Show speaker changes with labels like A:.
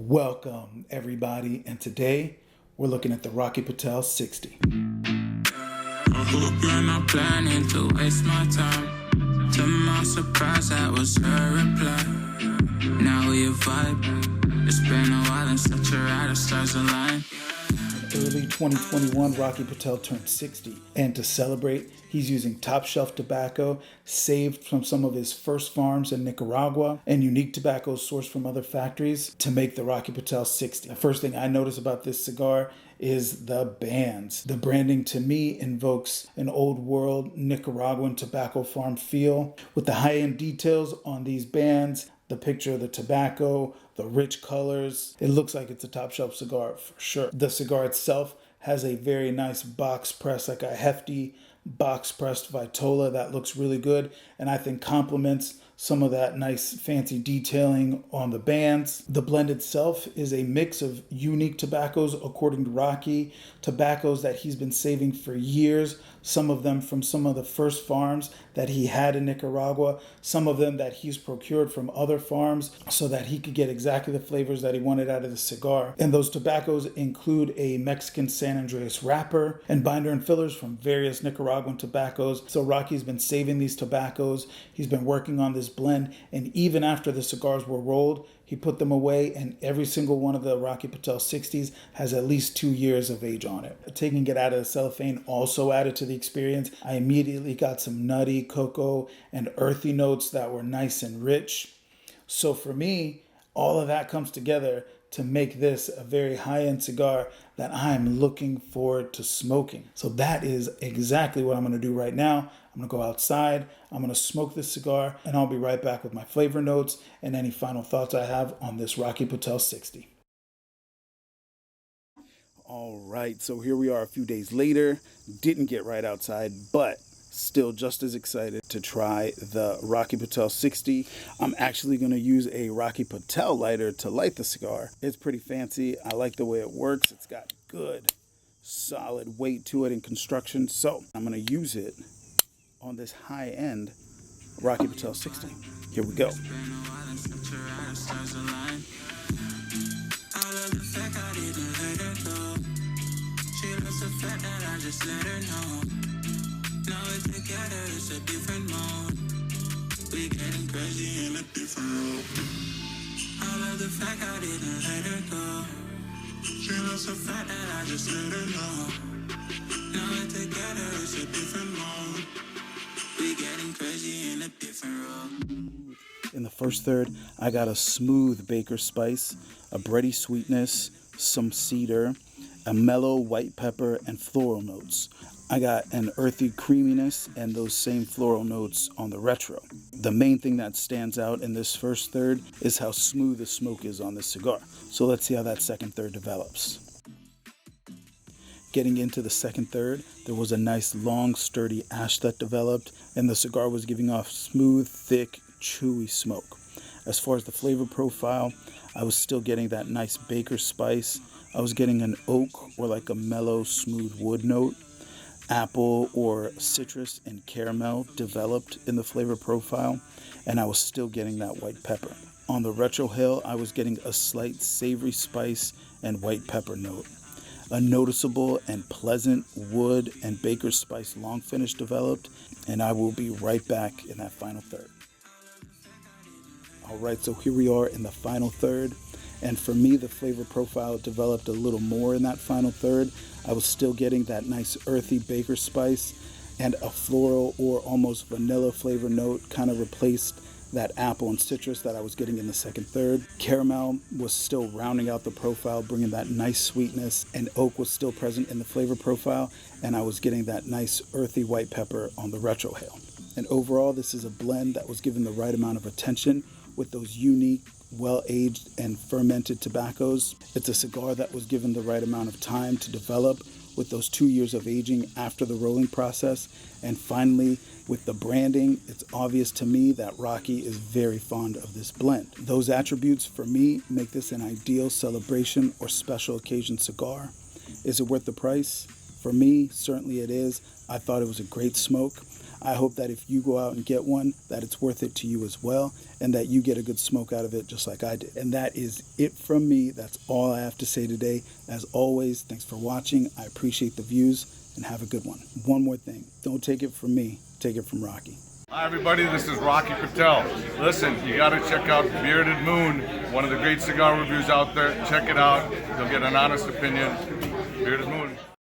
A: Welcome, everybody, and today we're looking at the Rocky Patel 60.
B: I hope you're not planning to waste my time. To my surprise, that was her reply. Now we a vibe. It's been a while and such a ride, the stars align.
A: In early 2021, Rocky Patel turned 60, and to celebrate, he's using top shelf tobacco saved from some of his first farms in Nicaragua and unique tobaccos sourced from other factories to make the Rocky Patel 60. The first thing I notice about this cigar is the bands. The branding to me invokes an old world Nicaraguan tobacco farm feel with the high-end details on these bands, the picture of the tobacco, the rich colors. It looks like it's a top shelf cigar for sure. The cigar itself has a very nice box press, like a hefty box pressed Vitola that looks really good and I think complements some of that nice fancy detailing on the bands. The blend itself is a mix of unique tobaccos, according to Rocky, tobaccos that he's been saving for years, some of them from some of the first farms that he had in Nicaragua, some of them that he's procured from other farms so that he could get exactly the flavors that he wanted out of the cigar. And those tobaccos include a Mexican San Andreas wrapper and binder and fillers from various Nicaraguan tobaccos. So Rocky's been saving these tobaccos. He's been working on this blend, and even after the cigars were rolled, he put them away, and every single one of the Rocky Patel 60s has at least 2 years of age on it. Taking it out of the cellophane also added to the experience. I immediately got some nutty, cocoa, and earthy notes that were nice and rich. So for me, all of that comes together to make this a very high-end cigar that I'm looking forward to smoking. So that is exactly what I'm going to do right now. I'm going to go outside, I'm going to smoke this cigar, and I'll be right back with my flavor notes and any final thoughts I have on this Rocky Patel 60. All right, so here we are a few days later. Didn't get right outside, but still just as excited to try the Rocky Patel 60. I'm actually going to use a Rocky Patel lighter to light the cigar. It's pretty fancy. I like the way it works. It's got good, solid weight to it in construction. So I'm going to use it on this high-end Rocky Patel 60. Here we go.
B: Now we're together, it's a different mode. We getting crazy in a different road. I love the fact I didn't let her go. She loves the fact that I just let her know. Now we're together, it's a different mode. We getting crazy in a different road.
A: In the first third, I got a smooth baker spice, a bready sweetness, some cedar, a mellow white pepper, and floral notes. I got an earthy creaminess and those same floral notes on the retro. The main thing that stands out in this first third is how smooth the smoke is on this cigar. So let's see how that second third develops. Getting into the second third, there was a nice long sturdy ash that developed, and the cigar was giving off smooth, thick, chewy smoke. As far as the flavor profile, I was still getting that nice baker spice. I was getting an oak or like a mellow, smooth wood note. Apple or citrus and caramel developed in the flavor profile, and I was still getting that white pepper. On the retrohale, I was getting a slight savory spice and white pepper note. A noticeable and pleasant wood and baker spice long finish developed, and I will be right back in that final third. All right, so here we are in the final third. And for me, the flavor profile developed a little more in that final third. I was still getting that nice earthy baker spice, and a floral or almost vanilla flavor note kind of replaced that apple and citrus that I was getting in the second third. Caramel was still rounding out the profile, bringing that nice sweetness, and oak was still present in the flavor profile, and I was getting that nice earthy white pepper on the retrohale. And overall, this is a blend that was given the right amount of attention with those unique, well-aged and fermented tobaccos. It's a cigar that was given the right amount of time to develop with those 2 years of aging after the rolling process. And finally, with the branding, it's obvious to me that Rocky is very fond of this blend. Those attributes, for me, make this an ideal celebration or special occasion cigar. Is it worth the price? For me, certainly it is. I thought it was a great smoke. I hope that if you go out and get one, that it's worth it to you as well, and that you get a good smoke out of it just like I did. And that is it from me. That's all I have to say today. As always, thanks for watching. I appreciate the views, and have a good one. One more thing. Don't take it from me. Take it from Rocky.
C: Hi everybody, this is Rocky Patel. Listen, you got to check out Bearded Moon, one of the great cigar reviews out there. Check it out. You'll get an honest opinion. Bearded Moon.